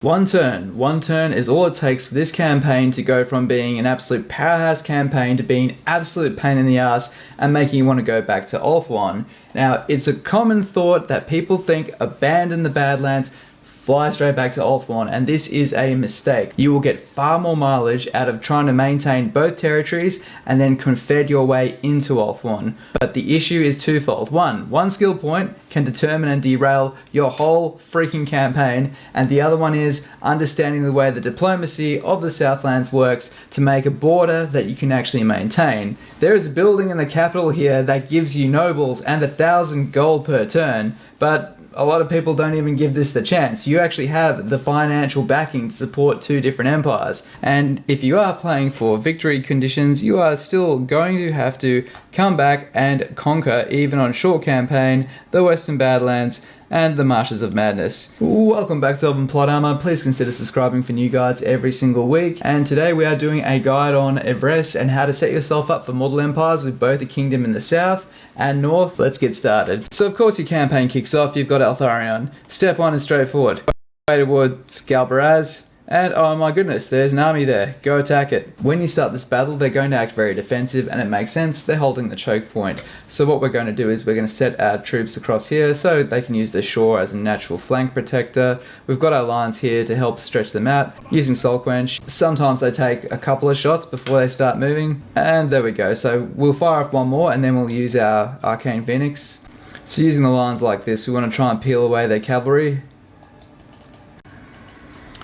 One turn is all it takes for this campaign to go from being an absolute powerhouse campaign to being an absolute pain in the ass and making you want to go back to Ulthuan. Now, it's a common thought that people think abandon the Badlands, fly straight back to Ulthuan, and this is a mistake. You will get far more mileage out of trying to maintain both territories and then confed your way into Ulthuan. But the issue is twofold. One skill point can determine and derail your whole freaking campaign, and the other one is understanding the way the diplomacy of the Southlands works to make a border that you can actually maintain. There is a building in the capital here that gives you nobles and 1,000 gold per turn, but a lot of people don't even give this the chance. You actually have the financial backing to support two different empires. And if you are playing for victory conditions, you are still going to have to come back and conquer, even on short campaign, the Western Badlands and the Marshes of Madness. Welcome back to Elven Plot Armor. Please consider subscribing for new guides every single week. And today we are doing a guide on Yvresse and how to set yourself up for model empires with both a kingdom in the south and north. Let's get started. So of course your campaign kicks off. You've got Eltharion. Step one is straightforward. Way towards Galbaraz. And oh my goodness, there's an army there. Go attack it. When you start this battle, they're going to act very defensive, and it makes sense. They're holding the choke point. So what we're going to do is we're going to set our troops across here so they can use the shore as a natural flank protector. We've got our lines here to help stretch them out using Soul Quench. Sometimes they take a couple of shots before they start moving. And there we go. So we'll fire off one more and then we'll use our Arcane Phoenix. So using the lines like this, we want to try and peel away their cavalry.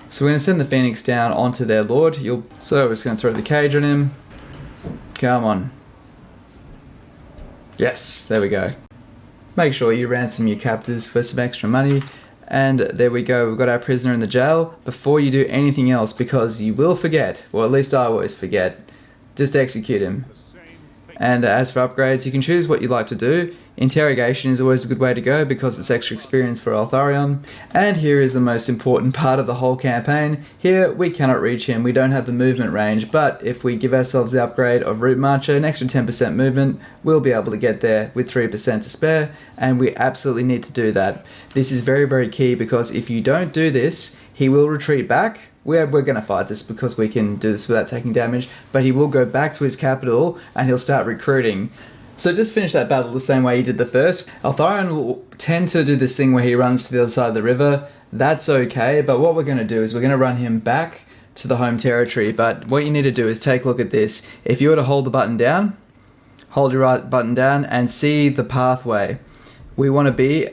So we're going to send the Phoenix down onto their lord. So we're just going to throw the cage on him. Come on. Yes, there we go. Make sure you ransom your captives for some extra money. And there we go, we've got our prisoner in the jail. Before you do anything else, because you will forget, or at least I always forget, just execute him. And as for upgrades, you can choose what you'd like to do. Interrogation is always a good way to go because it's extra experience for Eltharion. And here is the most important part of the whole campaign. Here, we cannot reach him, we don't have the movement range, but if we give ourselves the upgrade of Route Marcher, an extra 10% movement, we'll be able to get there with 3% to spare, and we absolutely need to do that. This is very, very key because if you don't do this, he will retreat back. We're going to fight this because we can do this without taking damage, but he will go back to his capital and he'll start recruiting. So just finish that battle the same way he did the first. Eltharion will tend to do this thing where he runs to the other side of the river. That's okay, but what we're going to do is we're going to run him back to the home territory. But what you need to do is take a look at this. If you were to hold the button down, hold your right button down and see the pathway. We want to be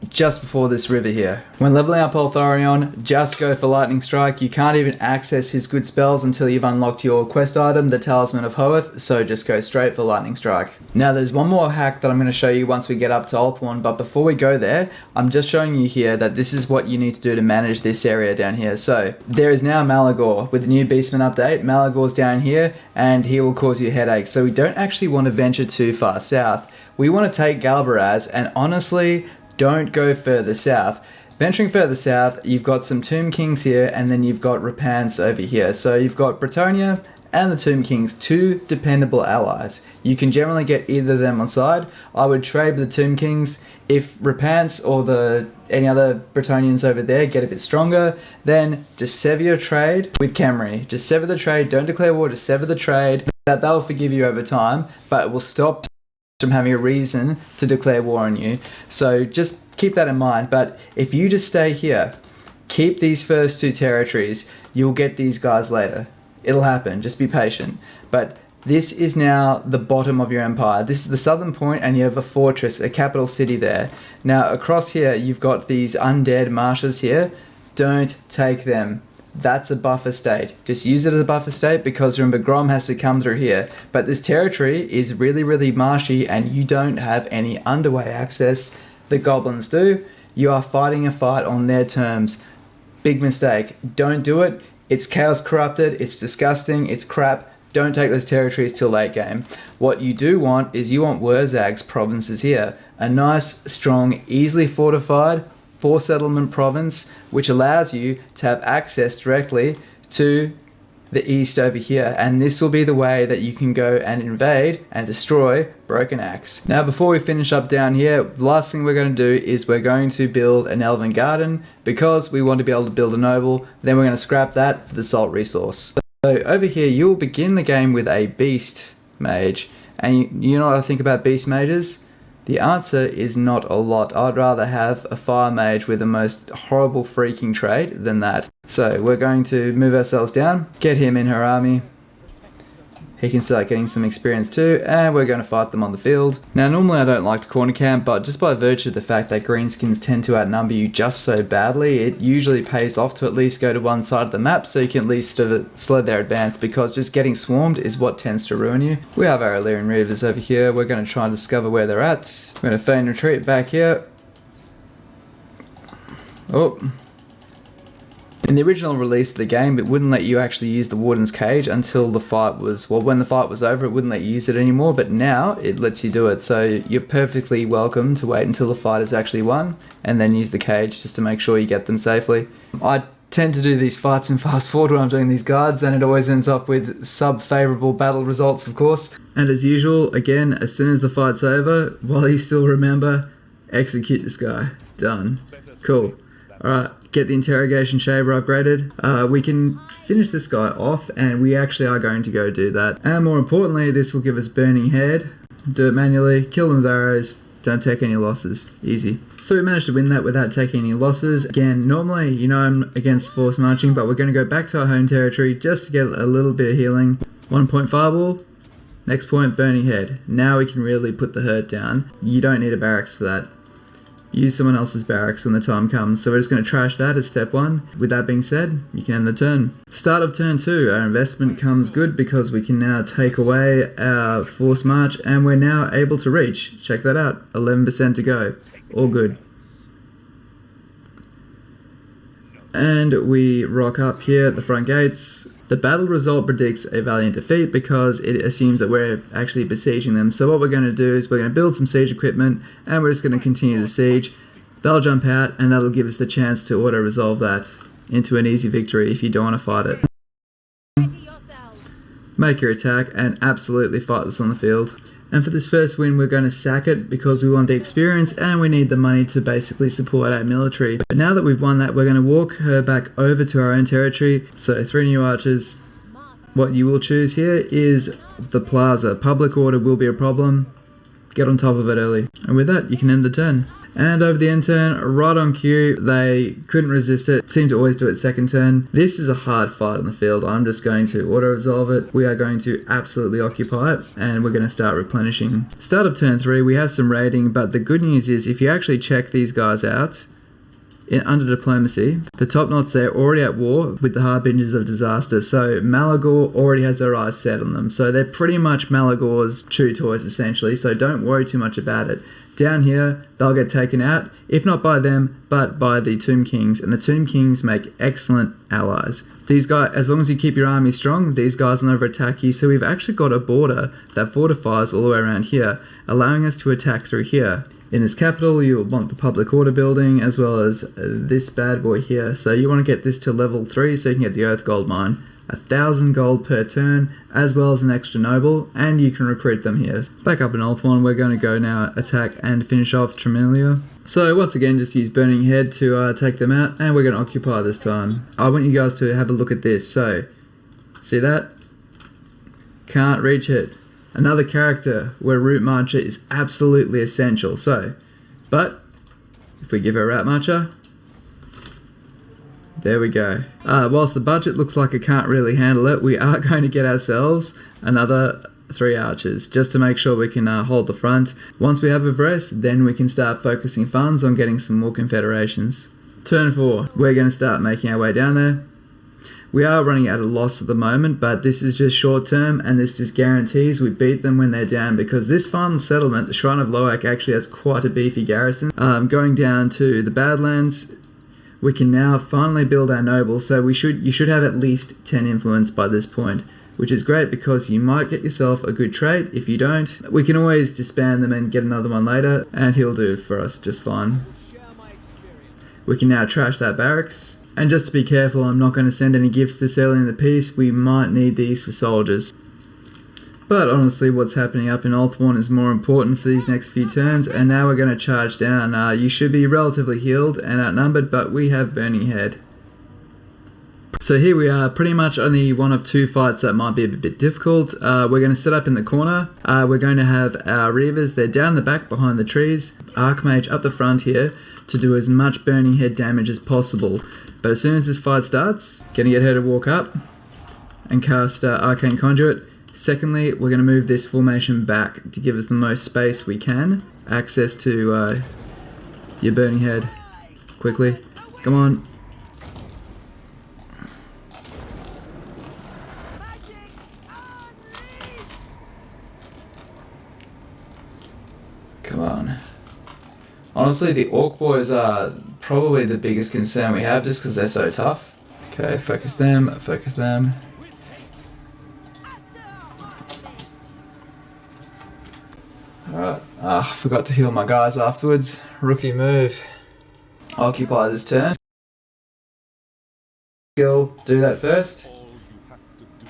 just before this river here. When leveling up Eltharion, just go for Lightning Strike. You can't even access his good spells until you've unlocked your quest item, the Talisman of Hoeth, so just go straight for Lightning Strike. Now there's one more hack that I'm going to show you once we get up to Ulthuan, but before we go there, I'm just showing you here that this is what you need to do to manage this area down here. So there is now Malagor with the new Beastmen update. Malagor's down here and he will cause you headaches, so we don't actually want to venture too far south. We want to take Galbaraz, and honestly, don't go further south. Venturing further south, you've got some Tomb Kings here, and then you've got Repants over here. So you've got Bretonnia and the Tomb Kings, two dependable allies. You can generally get either of them on side. I would trade with the Tomb Kings. If Repants or any other Bretonians over there get a bit stronger, then just sever your trade with Khemri. Just sever the trade, don't declare war, just sever the trade. They'll forgive you over time, but it will stop from having a reason to declare war on you. So just keep that in mind. But if you just stay here, keep these first two territories, you'll get these guys later. It'll happen, just be patient. But this is now the bottom of your empire. This is the southern point and you have a fortress, a capital city there. Now across here you've got these undead marshes here. Don't take them. That's a buffer state. Just use it as a buffer state because remember Grom has to come through here. But this territory is really, really marshy and you don't have any underway access. The goblins do. You are fighting a fight on their terms. Big mistake. Don't do it. It's chaos corrupted. It's disgusting. It's crap. Don't take those territories till late game. What you do want is you want Wurzag's provinces here. A nice, strong, easily fortified 4 settlement province, which allows you to have access directly to the east over here, and this will be the way that you can go and invade and destroy Broken Axe. Now before we finish up down here, the last thing we're going to do is we're going to build an Elven Garden because we want to be able to build a noble. Then we're going to scrap that for the salt resource. So over here you will begin the game with a Beast Mage, and you know what I think about Beast Mages? The answer is not a lot. I'd rather have a Fire Mage with the most horrible freaking trait than that. So we're going to move ourselves down, get him in her army. He can start getting some experience too, and we're going to fight them on the field. Now normally I don't like to corner camp, but just by virtue of the fact that greenskins tend to outnumber you just so badly, it usually pays off to at least go to one side of the map so you can at least slow their advance, because just getting swarmed is what tends to ruin you. We have our Illyrian Reavers over here. We're going to try and discover where they're at. We're going to feign retreat back here. Oh. In the original release of the game, it wouldn't let you actually use the Warden's Cage until the fight was, well, when the fight was over, it wouldn't let you use it anymore, but now it lets you do it. So you're perfectly welcome to wait until the fight is actually won and then use the cage just to make sure you get them safely. I tend to do these fights in fast forward when I'm doing these guards, and it always ends up with sub-favourable battle results, of course. And as usual, again, as soon as the fight's over, while you still remember, execute this guy. Done. Cool. Alright. Get the interrogation shaver upgraded. We can finish this guy off, and we actually are going to go do that. And more importantly, this will give us burning head. Do it manually, kill them with arrows, don't take any losses. Easy. So we managed to win that without taking any losses. Again, normally, you know, I'm against force marching, but we're going to go back to our home territory just to get a little bit of healing. 1 point fireball. Next point, burning head. Now we can really put the hurt down. You don't need a barracks for that. Use someone else's barracks when the time comes. So we're just going to trash that as step 1. With that being said, you can end the turn. Start of turn 2, our investment comes good because we can now take away our force march, and we're now able to reach. Check that out, 11% to go. All good. And we rock up here at the front gates. The battle result predicts a valiant defeat because it assumes that we're actually besieging them. So what we're going to do is we're going to build some siege equipment, and we're just going to continue the siege. They'll jump out, and that'll give us the chance to auto-resolve that into an easy victory if you don't want to fight it. Make your attack and absolutely fight this on the field. And for this first win, we're going to sack it because we want the experience and we need the money to basically support our military. But now that we've won that, we're going to walk her back over to our own territory. So 3 new archers. What you will choose here is the plaza. Public order will be a problem. Get on top of it early. And with that, you can end the turn. And over the end turn, right on cue, they couldn't resist it. Seem to always do it second turn. This is a hard fight on the field. I'm just going to auto-resolve it. We are going to absolutely occupy it, and we're going to start replenishing. Start of turn 3, we have some raiding, but the good news is if you actually check these guys out, under diplomacy, the top knots, they're already at war with the harbingers of disaster. So Malagor already has their eyes set on them. So they're pretty much Malagor's chew toys essentially. So don't worry too much about it. Down here, they'll get taken out, if not by them, but by the Tomb Kings. And the Tomb Kings make excellent allies. These guys, as long as you keep your army strong, these guys will never attack you. So we've actually got a border that fortifies all the way around here, allowing us to attack through here. In this capital, you'll want the public order building as well as this bad boy here. So you want to get this to level 3 so you can get the Earth Gold Mine. 1,000 gold per turn, as well as an extra noble, and you can recruit them here. Back up in Ulthuan, we're going to go now attack and finish off Tralimia. So once again, just use Burning Head to take them out, and we're going to occupy this time. I want you guys to have a look at this. So, see that? Can't reach it. Another character where Route Marcher is absolutely essential. So, but if we give her Route Marcher, there we go. Whilst the budget looks like it can't really handle it, we are going to get ourselves another 3 archers just to make sure we can hold the front. Once we have Yvresse, then we can start focusing funds on getting some more Confederations. Turn 4, we're going to start making our way down there. We are running at a loss at the moment, but this is just short term, and this just guarantees we beat them when they're down, because this final settlement, the Shrine of Loak, actually has quite a beefy garrison. Going down to the Badlands, we can now finally build our noble, so you should have at least 10 influence by this point, which is great because you might get yourself a good trait. If you don't, we can always disband them and get another one later, and he'll do for us just fine. We can now trash that barracks. And just to be careful, I'm not going to send any gifts this early in the piece. We might need these for soldiers. But honestly, what's happening up in Ulthuan is more important for these next few turns, and now we're going to charge down. You should be relatively healed and outnumbered, but we have Burning Head. So here we are, pretty much only one of two fights that might be a bit difficult. We're going to set up in the corner. We're going to have our Reavers, they're down the back behind the trees. Arch-Mage up the front here to do as much Burning Head damage as possible. But as soon as this fight starts, going to get her to walk up and cast Arcane Conduit. Secondly, we're going to move this formation back to give us the most space we can. Access to your Burning Head. Quickly. Come on. Come on. Honestly, the Orc Boys are probably the biggest concern we have just because they're so tough. Okay, focus them, focus them. Alright, I forgot to heal my guys afterwards. Rookie move. Occupy this turn. Skill, do that first.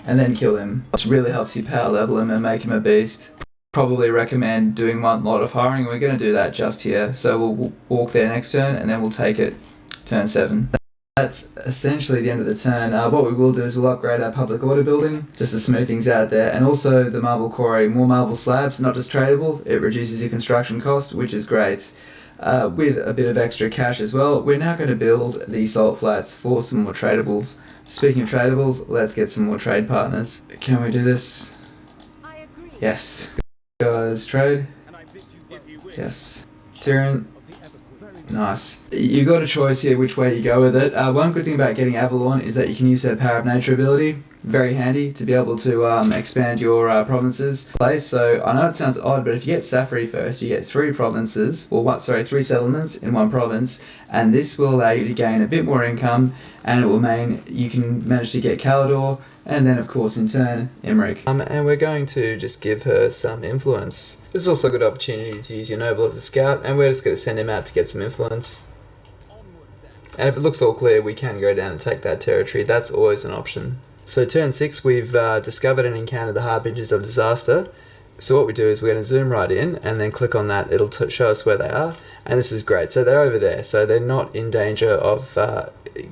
And then kill him. This really helps you power level him and make him a beast. Probably recommend doing one lot of hiring. We're going to do that just here. So we'll walk there next turn and then we'll take it turn 7. That's essentially the end of the turn. What we will do is we'll upgrade our public order building just to smooth things out there, and also the marble quarry, more marble slabs, not just tradable. It reduces your construction cost, which is great. With a bit of extra cash as well, we're now going to build the salt flats for some more tradables. Speaking of tradables, let's get some more trade partners. Can we do this? Yes. Guys, trade. Yes. Tyrion. Nice. You got a choice here which way you go with it. One good thing about getting Avelorn is that you can use their Power of Nature ability. Very handy to be able to expand your provinces. So I know it sounds odd, but if you get Saphery first, you get 3 provinces, or 3 settlements in one province, and this will allow you to gain a bit more income, and it will mean you can manage to get Calador, and then of course in turn, Emmerich. And we're going to just give her some influence. This is also a good opportunity to use your noble as a scout, and we're just going to send him out to get some influence. And if it looks all clear, we can go down and take that territory. That's always an option. So turn 6, we've discovered and encountered the Harbingers of Disaster. So what we do is we're going to zoom right in and then click on that. It'll show us where they are, and this is great. So they're over there, so they're not in danger of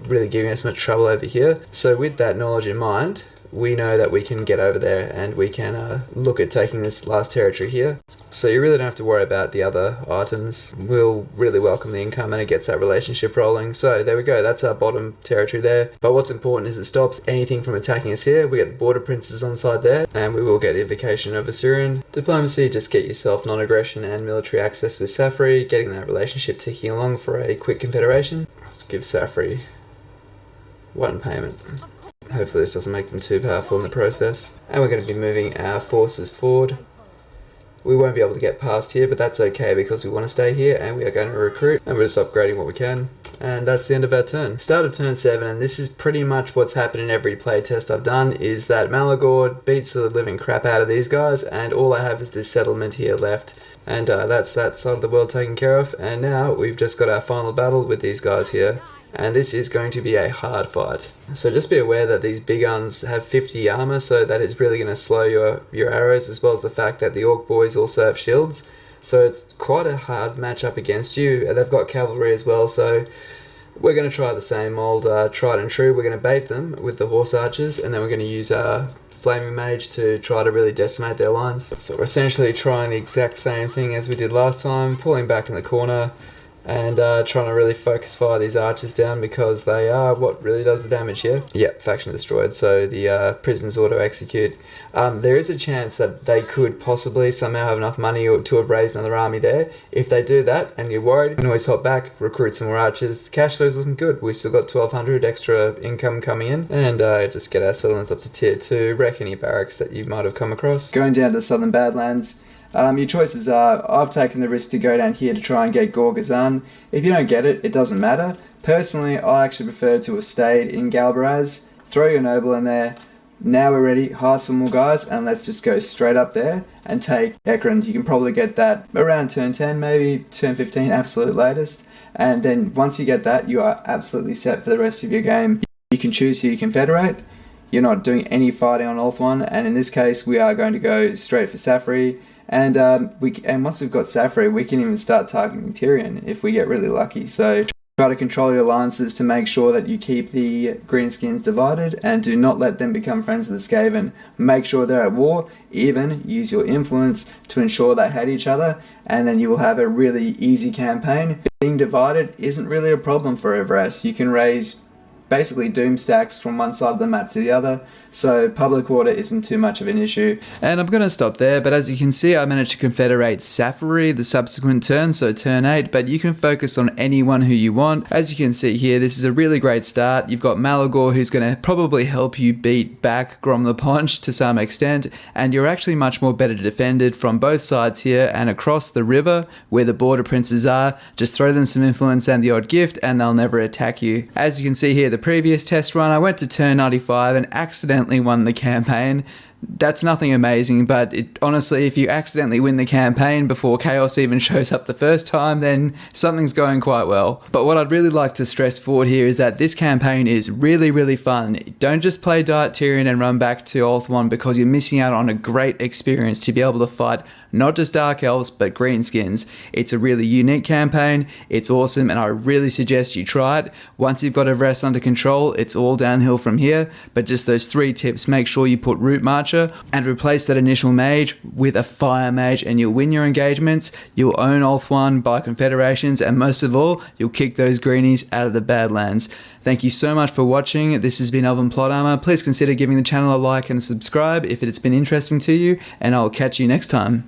really giving us much trouble over here. So with that knowledge in mind, we know that we can get over there and we can look at taking this last territory here. So you really don't have to worry about the other items. We'll really welcome the income and it gets that relationship rolling. So there we go, that's our bottom territory there. But what's important is it stops anything from attacking us here. We get the border princes on side there, and we will get the invocation of Assyrian. Diplomacy, just get yourself non-aggression and military access with Saphery, getting that relationship ticking along for a quick confederation. Let's give Saphery 1 payment. Hopefully this doesn't make them too powerful in the process. And we're going to be moving our forces forward. We won't be able to get past here, but that's okay because we want to stay here and we are going to recruit, and we're just upgrading what we can. And that's the end of our turn. Start of turn 7, and this is pretty much what's happened in every playtest I've done, is that Malagord beats the living crap out of these guys, and all I have is this settlement here left. And that's that side of the world taken care of, and now we've just got our final battle with these guys here. And this is going to be a hard fight. So just be aware that these big guns have 50 armor, so that is really going to slow your arrows, as well as the fact that the Orc boys also have shields. So it's quite a hard matchup against you. They've got cavalry as well, so we're going to try the same old tried and true. We're going to bait them with the horse archers, and then we're going to use our Flaming Mage to try to really decimate their lines. So we're essentially trying the exact same thing as we did last time, pulling back in the corner, and trying to really focus fire these archers down because they are what really does the damage here. Yep, faction destroyed, so the prisoners auto-execute. There is a chance that they could possibly somehow have enough money to have raised another army there. If they do that and you're worried, you can always hop back, recruit some more archers. The cash flow is looking good. We've still got 1,200 extra income coming in, and just get our settlements up to tier 2, wreck any barracks that you might have come across. Going down to the southern Badlands. Your choices are, I've taken the risk to go down here to try and get Gorgazan. If you don't get it, it doesn't matter. Personally, I actually prefer to have stayed in Galbaraz, throw your noble in there, Now we're ready, hire some more guys, and let's just go straight up there and take Ekrans. You can probably get that around turn 10, maybe turn 15, absolute latest. And then once you get that, you are absolutely set for the rest of your game. You can choose who you confederate. You're not doing any fighting on Ulthuan, and in this case, we are going to go straight for Saphery. And once we've got Saphery, we can even start targeting Tyrion if we get really lucky. So try to control your alliances to make sure that you keep the greenskins divided and do not let them become friends with the Skaven. Make sure they're at war, even use your influence to ensure they hate each other, and then you will have a really easy campaign. Being divided isn't really a problem for Yvresse. You can raise basically doom stacks from one side of the map to the other, so public order isn't too much of an issue. And I'm going to stop there, but as you can see, I managed to confederate Saphery the subsequent turn, so turn 8, but you can focus on anyone who you want. As you can see here, this is a really great start. You've got Malagor, who's going to probably help you beat back Grom the Paunch to some extent, and you're actually much more better defended from both sides here and across the river where the border princes are. Just throw them some influence and the odd gift and they'll never attack you. As you can see here, the previous test run, I went to turn 95 and accidentally won the campaign. That's nothing amazing, but honestly, if you accidentally win the campaign before Chaos even shows up the first time, then something's going quite well. But what I'd really like to stress forward here is that this campaign is really, really fun. Don't just play Diet Tyrion and run back to Ulthuan, because you're missing out on a great experience to be able to fight not just Dark Elves, but Greenskins. It's a really unique campaign, it's awesome, and I really suggest you try it. Once you've got Yvresse under control, it's all downhill from here, but just those 3 tips: make sure you put Root Marcher and replace that initial mage with a Fire Mage, and you'll win your engagements, you'll own Ulthuan by Confederations, and most of all, you'll kick those greenies out of the Badlands. Thank you so much for watching. This has been Elven Plot Armor. Please consider giving the channel a like and subscribe if it's been interesting to you, and I'll catch you next time.